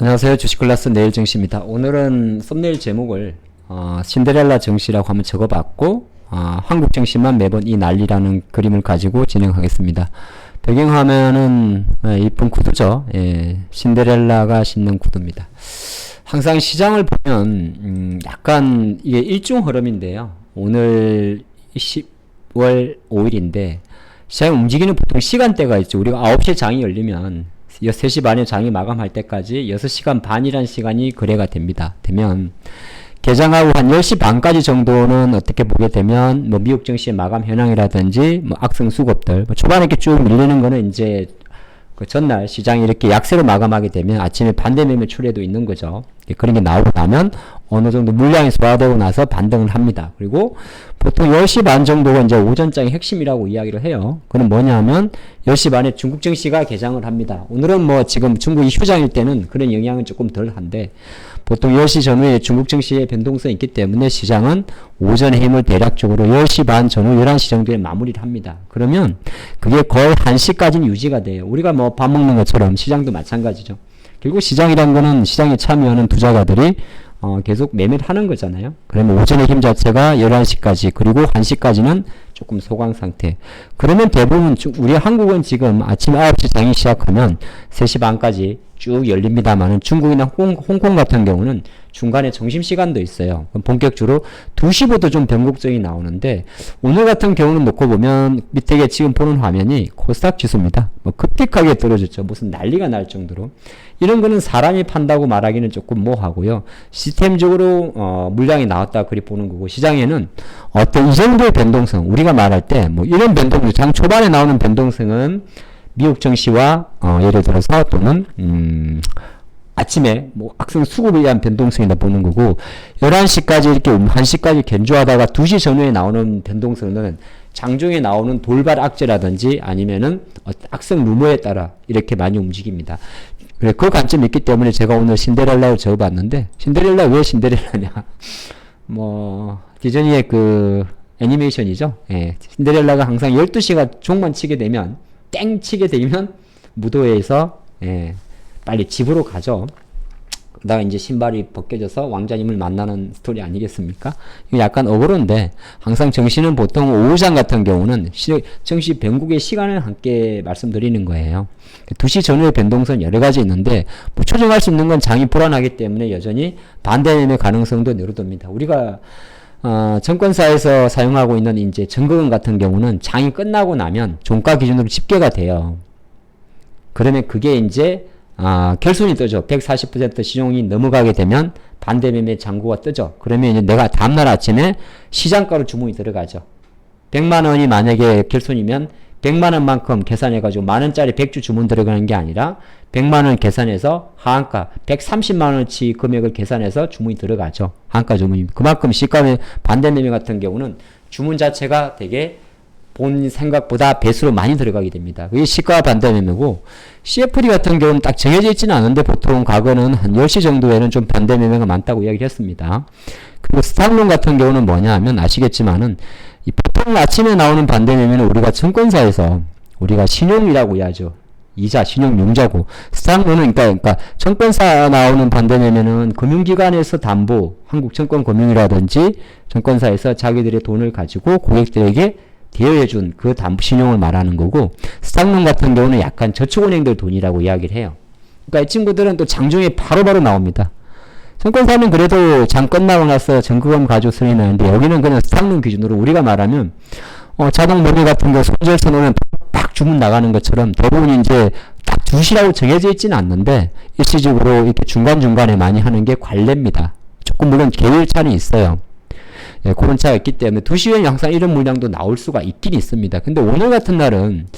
안녕하세요. 주식클래스 내일 정시입니다. 오늘은 썸네일 제목을 신데렐라 정시라고 한번 적어봤고 한국 정시만 매번 이 난리라는 그림을 가지고 진행하겠습니다. 배경화면은 이쁜 구두죠. 신데렐라가 신는 구두입니다. 항상 시장을 보면 약간 이게 일중 흐름인데요. 오늘 10월 5일인데 시장이 움직이는 보통 시간대가 있죠. 우리가 9시에 장이 열리면 3시 반에 장이 마감할 때까지 6시간 반이라는 시간이 거래가 되면 개장하고 한 10시 반까지 정도는 어떻게 보게 되면 뭐 미국 증시의 마감 현황이라든지 뭐 악성 수급들 초반에 이렇게 쭉 밀리는 거는 이제 그 전날 시장이 이렇게 약세로 마감하게 되면 아침에 반대 매매 출회도 있는 거죠. 그런 게 나오고 나면 어느 정도 물량이 소화되고 나서 반등을 합니다. 그리고 보통 10시 반 정도가 이제 오전장의 핵심이라고 이야기를 해요. 그건 뭐냐면 10시 반에 중국 증시가 개장을 합니다. 오늘은 뭐 지금 중국이 휴장일 때는 그런 영향은 조금 덜 한데 보통 10시 전후에 중국 증시의 변동성이 있기 때문에 시장은 오전의 힘을 대략적으로 10시 반 전후 11시 정도에 마무리를 합니다. 그러면 그게 거의 1시까지는 유지가 돼요. 우리가 뭐 밥 먹는 것처럼 시장도 마찬가지죠. 결국 시장이란 거는 시장에 참여하는 투자가들이 계속 매매를 하는 거잖아요. 그러면 오전의 힘 자체가 11시까지 그리고 1시까지는 조금 소강 상태. 그러면 대부분 우리 한국은 지금 아침 9시 장이 시작하면 3시 반까지 쭉 열립니다만은 중국이나 홍콩 같은 경우는 중간에 점심시간도 있어요. 본격적으로 2시부터 좀 변곡점이 나오는데 오늘 같은 경우는 놓고 보면 밑에 지금 보는 화면이 코스닥 지수입니다. 뭐 급격하게 떨어졌죠. 무슨 난리가 날 정도로. 이런 거는 사람이 판다고 말하기는 조금 뭐하고요. 시스템적으로 물량이 나왔다 그리 보는 거고 시장에는 어떤 이 정도의 변동성 우리가 말할 때 뭐 이런 변동성 장 초반에 나오는 변동성은 미국 증시와 예를 들어서 또는 아침에 뭐 악성 수급에 의한 변동성이다 보는 거고 11시까지 이렇게 1시까지 견조하다가 2시 전후에 나오는 변동성은 장중에 나오는 돌발 악재라든지 아니면은 악성 루머에 따라 이렇게 많이 움직입니다. 그래 그 관점이 있기 때문에 제가 오늘 신데렐라를 적어봤는데 신데렐라 왜 신데렐라냐 뭐 디즈니의 그 애니메이션이죠. 신데렐라가 항상 12시가 종만 치게 되면 땡 치게 되면 무도회에서 빨리 집으로 가죠. 그러다가 이제 신발이 벗겨져서 왕자님을 만나는 스토리 아니겠습니까? 이거 약간 어그로인데 항상 정시는 보통 오후장 같은 경우는 정시 변곡의 시간을 함께 말씀드리는 거예요. 2시 전후의 변동성 여러 가지 있는데 뭐 추정할 수 있는 건 장이 불안하기 때문에 여전히 반대 매매 가능성도 내려둡니다. 우리가 증권사에서 사용하고 있는 이제 증거금 같은 경우는 장이 끝나고 나면 종가 기준으로 집계가 돼요. 그러면 그게 이제 결손이 뜨죠. 140% 시종이 넘어가게 되면 반대 매매 잔고가 뜨죠. 그러면 이제 내가 다음날 아침에 시장가로 주문이 들어가죠. 100만 원이 만약에 결손이면 100만 원만큼 계산해가지고 만원짜리 100주 주문 들어가는 게 아니라 100만 원 계산해서 하한가 130만 원치 금액을 계산해서 주문이 들어가죠. 하한가 주문이. 그만큼 시가의 반대 매매 같은 경우는 주문 자체가 되게 본 생각보다 배수로 많이 들어가게 됩니다. 그게 시가 반대 매매고 CFD 같은 경우는 딱 정해져 있지는 않은데 보통 과거는 한 10시 정도에는 좀 반대 매매가 많다고 이야기를 했습니다. 그리고 스탑론 같은 경우는 뭐냐 하면 아시겠지만은 보통 아침에 나오는 반대 매매는 우리가 증권사에서 우리가 신용이라고 해야죠. 이자, 신용 융자고 스탑론은 그러니까 증권사 나오는 반대 매매는 금융기관에서 담보, 한국증권금융이라든지 증권사에서 자기들의 돈을 가지고 고객들에게 대여해준 그 담보 신용을 말하는 거고 스탁론 같은 경우는 약간 저축은행들 돈이라고 이야기를 해요. 그러니까 이 친구들은 또 장중에 바로바로 나옵니다. 증권사는 그래도 장 끝나고 나서 증거금 가지고 승인이 나는데 여기는 그냥 스탁론 기준으로 우리가 말하면 자동 매매 같은 거 손절선 오면 팍 주문 나가는 것처럼 대부분 이제 딱 2시라고 정해져 있지는 않는데 일시적으로 이렇게 중간중간에 많이 하는 게 관례입니다. 조금 물론 계율차는 있어요. 그런 차가 있기 때문에 2시에는 항상 이런 물량도 나올 수가 있긴 있습니다. 근데 오늘 같은 날은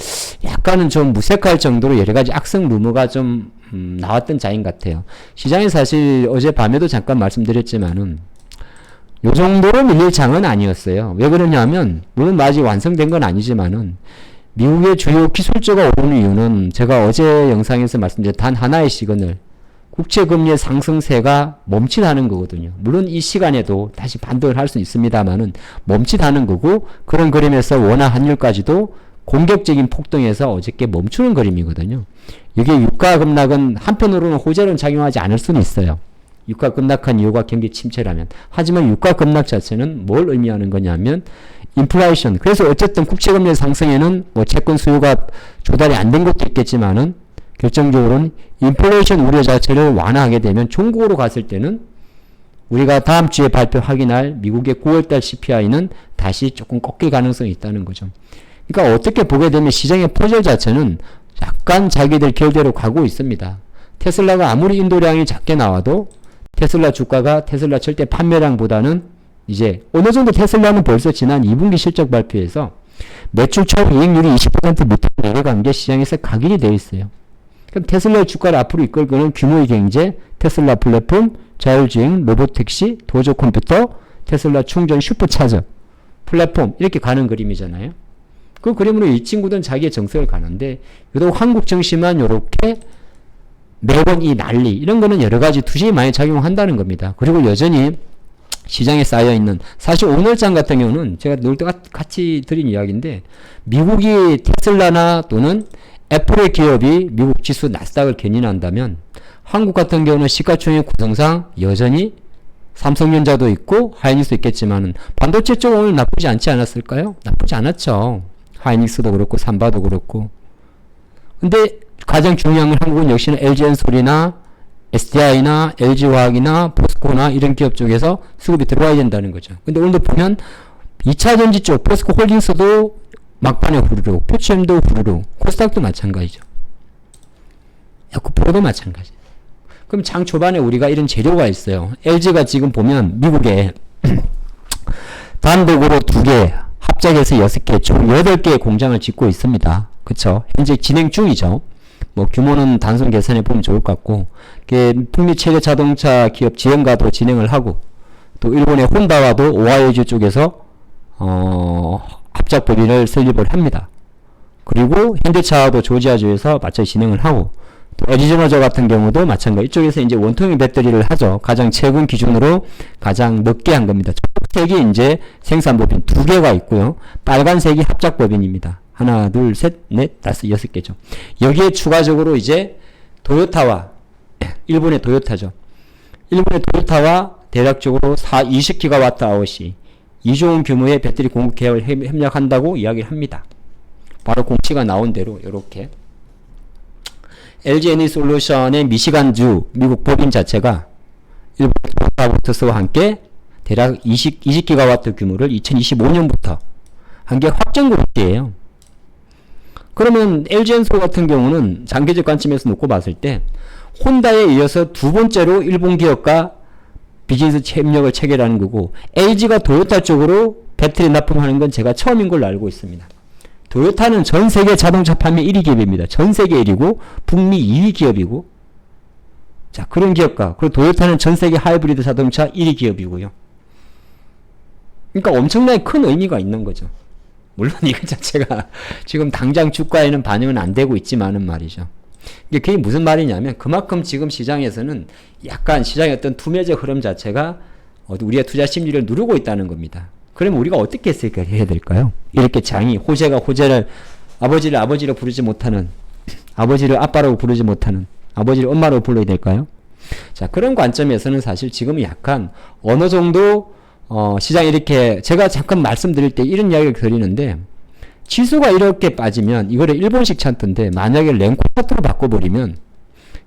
약간은 좀 무색할 정도로 여러 가지 악성 루머가 좀 나왔던 자인 같아요. 시장이 사실 어제 밤에도 잠깐 말씀드렸지만은 요 정도로 밀릴 장은 아니었어요. 왜 그러냐면 물론 아직 완성된 건 아니지만은 미국의 주요 기술주가 오르는 이유는 제가 어제 영상에서 말씀드린 단 하나의 시그널 국채금리의 상승세가 멈칫하는 거거든요. 물론 이 시간에도 다시 반등을 할 수 있습니다만은 멈칫하는 거고 그런 그림에서 원화 환율까지도 공격적인 폭등에서 어저께 멈추는 그림이거든요. 이게 유가 급락은 한편으로는 호재로는 작용하지 않을 수는 있어요. 유가 급락한 이유가 경기 침체라면. 하지만 유가 급락 자체는 뭘 의미하는 거냐면 인플레이션. 그래서 어쨌든 국채금리 상승에는 뭐 채권 수요가 조달이 안 된 것도 있겠지만은 결정적으로는 인플레이션 우려 자체를 완화하게 되면 종국으로 갔을 때는 우리가 다음 주에 발표 확인할 미국의 9월달 CPI는 다시 조금 꺾일 가능성이 있다는 거죠. 그러니까 어떻게 보게 되면 시장의 포절 자체는 약간 자기들 결대로 가고 있습니다. 테슬라가 아무리 인도량이 작게 나와도 테슬라 주가가 테슬라 절대 판매량보다는 이제 어느 정도 테슬라는 벌써 지난 2분기 실적 발표에서 매출 처음 이익률이 20% 밑으로 내려간 게 시장에서 각인이 되어 있어요. 그럼 테슬라의 주가를 앞으로 이끌고는 규모의 경제, 테슬라 플랫폼, 자율주행, 로봇택시, 도저 컴퓨터, 테슬라 충전 슈퍼차저, 플랫폼 이렇게 가는 그림이잖아요. 그 그림으로 이 친구들은 자기의 정석을 가는데 유독 한국 증시만 요렇게 매번 이 난리 이런 거는 여러 가지 투심이 많이 작용한다는 겁니다. 그리고 여전히 시장에 쌓여있는 사실 오늘장 같은 경우는 제가 늘 때 같이 드린 이야기인데 미국이 테슬라나 또는 애플의 기업이 미국 지수 나스닥을 견인한다면 한국 같은 경우는 시가총액 구성상 여전히 삼성전자도 있고 하이닉스도 있겠지만은 반도체 쪽 오늘 나쁘지 않지 않았을까요? 나쁘지 않았죠. 하이닉스도 그렇고 삼바도 그렇고. 근데 가장 중요한 건 한국은 역시나 LG엔솔이나 SDI나 LG화학이나 포스코나 이런 기업 쪽에서 수급이 들어와야 된다는 거죠. 근데 오늘도 보면 2차전지 쪽 포스코 홀딩스도 막판에 후루룩, 표치엠도 후루룩, 코스닥도 마찬가지죠. 에코프로도 마찬가지. 그럼 장 초반에 우리가 이런 재료가 있어요. LG가 지금 보면 미국에 단독으로 2개, 합작해서 6개, 총 8개의 공장을 짓고 있습니다. 그쵸? 현재 진행 중이죠. 뭐 규모는 단순 계산해 보면 좋을 것 같고, 북미 최대 자동차 기업 GM과도 진행을 하고, 또 일본의 혼다와도 오하이오주 쪽에서 합작 법인을 설립을 합니다. 그리고 현대차도 조지아주에서 마찬가지 진행을 하고, 또 애리조나주 같은 경우도 마찬가지 이쪽에서 이제 원통형 배터리를 하죠. 가장 최근 기준으로 가장 늦게 한 겁니다. 초록색이 이제 생산 법인 2개가 있고요. 빨간색이 합작 법인입니다. 하나, 둘, 셋, 넷, 다섯, 6개죠. 여기에 추가적으로 이제 도요타와 일본의 도요타죠. 일본의 도요타와 대략적으로 20GWh이 이 좋은 규모의 배터리 공급 계약을 협력한다고 이야기를 합니다. 바로 공시가 나온 대로 이렇게 LG 에너지솔루션의 미시간주 미국 법인 자체가 일본 도요타모터스와 함께 대략 20GW 규모를 2025년부터 한 게 확정 공시예요. 그러면 LG엔솔 같은 경우는 장기적 관점에서 놓고 봤을 때 혼다에 이어서 두 번째로 일본 기업과 비즈니스 협력을 체결하는 거고 LG가 도요타 쪽으로 배터리 납품하는 건 제가 처음인 걸로 알고 있습니다. 도요타는 전 세계 자동차 판매 1위 기업입니다. 전 세계 1위고 북미 2위 기업이고 자 그런 기업과 그리고 도요타는 전 세계 하이브리드 자동차 1위 기업이고요. 그러니까 엄청나게 큰 의미가 있는 거죠. 물론 이거 자체가 지금 당장 주가에는 반영은 안 되고 있지만은 말이죠. 그게 무슨 말이냐면 그만큼 지금 시장에서는 약간 시장의 어떤 투매적 흐름 자체가 우리의 투자 심리를 누르고 있다는 겁니다. 그러면 우리가 어떻게 해야 될까요? 이렇게 장이 호재가 호재를 아버지를 아버지로 부르지 못하는 아버지를 아빠라고 부르지 못하는 아버지를 엄마로 불러야 될까요? 자 그런 관점에서는 사실 지금은 약간 어느 정도 시장이 이렇게 제가 잠깐 말씀드릴 때 이런 이야기를 드리는데 지수가 이렇게 빠지면 이거를 일본식 차트인데 만약에 랭코 차트로 바꿔버리면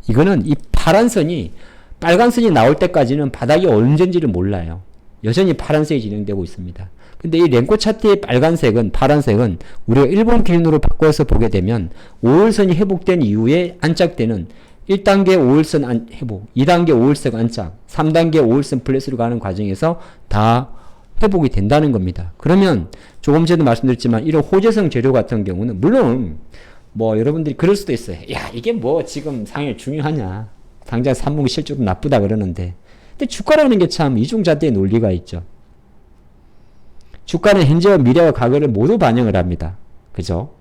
이거는 이 파란 선이 빨간 선이 나올 때까지는 바닥이 언젠지를 몰라요. 여전히 파란색이 진행되고 있습니다. 근데 이 랭코 차트의 빨간색은 파란색은 우리가 일본 기준으로 바꿔서 보게 되면 5일선이 회복된 이후에 안착되는 1단계 5일선 회복, 2단계 5일선 안착, 3단계 5일선 플랫으로 가는 과정에서 다 회복이 된다는 겁니다. 그러면 조금 전에도 말씀드렸지만 이런 호재성 재료 같은 경우는 물론 뭐 여러분들이 그럴 수도 있어요. 야 이게 뭐 지금 상해 중요하냐. 당장 3분기 실적도 나쁘다 그러는데 근데 주가라는 게 참 이중잣대의 논리가 있죠. 주가는 현재와 미래와 과거를 모두 반영을 합니다. 그죠?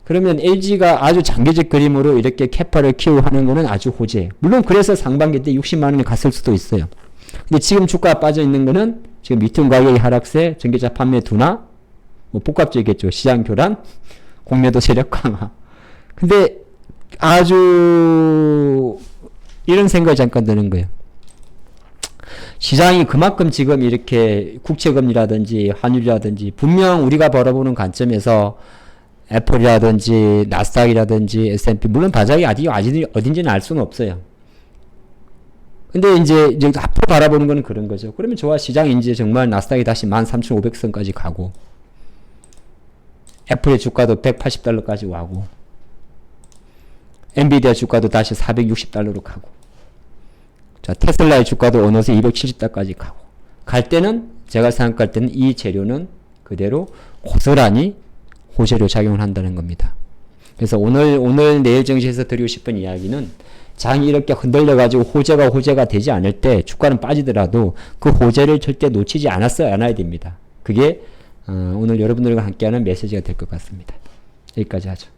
그러면 LG가 아주 장기적 그림으로 이렇게 캐파를 키우하는 거는 아주 호재. 물론 그래서 상반기 때 60만원이 갔을 수도 있어요. 근데 지금 주가가 빠져 있는 거는 지금 리튬 가격의 하락세, 전기차 판매 둔화, 뭐 복합적이겠죠. 시장 교란, 공매도 세력 강화. 근데 아주 이런 생각이 잠깐 드는 거예요. 시장이 그만큼 지금 이렇게 국채금리라든지 환율이라든지 분명 우리가 바라보는 관점에서 애플이라든지 나스닥이라든지 S&P 물론 바닥이 어딘지는 알 수는 없어요. 근데 이제 앞으로 바라보는 건 그런 거죠. 그러면 좋아. 시장이 이제 정말 나스닥이 다시 13,500선까지 가고 애플의 주가도 180달러까지 와고 엔비디아 주가도 다시 460달러로 가고 자, 테슬라의 주가도 어느새 270달까지 가고 갈 때는 제가 생각할 때는 이 재료는 그대로 고스란히 호재로 작용을 한다는 겁니다. 그래서 오늘 내일 증시에서 드리고 싶은 이야기는 장이 이렇게 흔들려가지고 호재가 되지 않을 때 주가는 빠지더라도 그 호재를 절대 놓치지 않아야 됩니다. 그게 오늘 여러분들과 함께하는 메시지가 될 것 같습니다. 여기까지 하죠.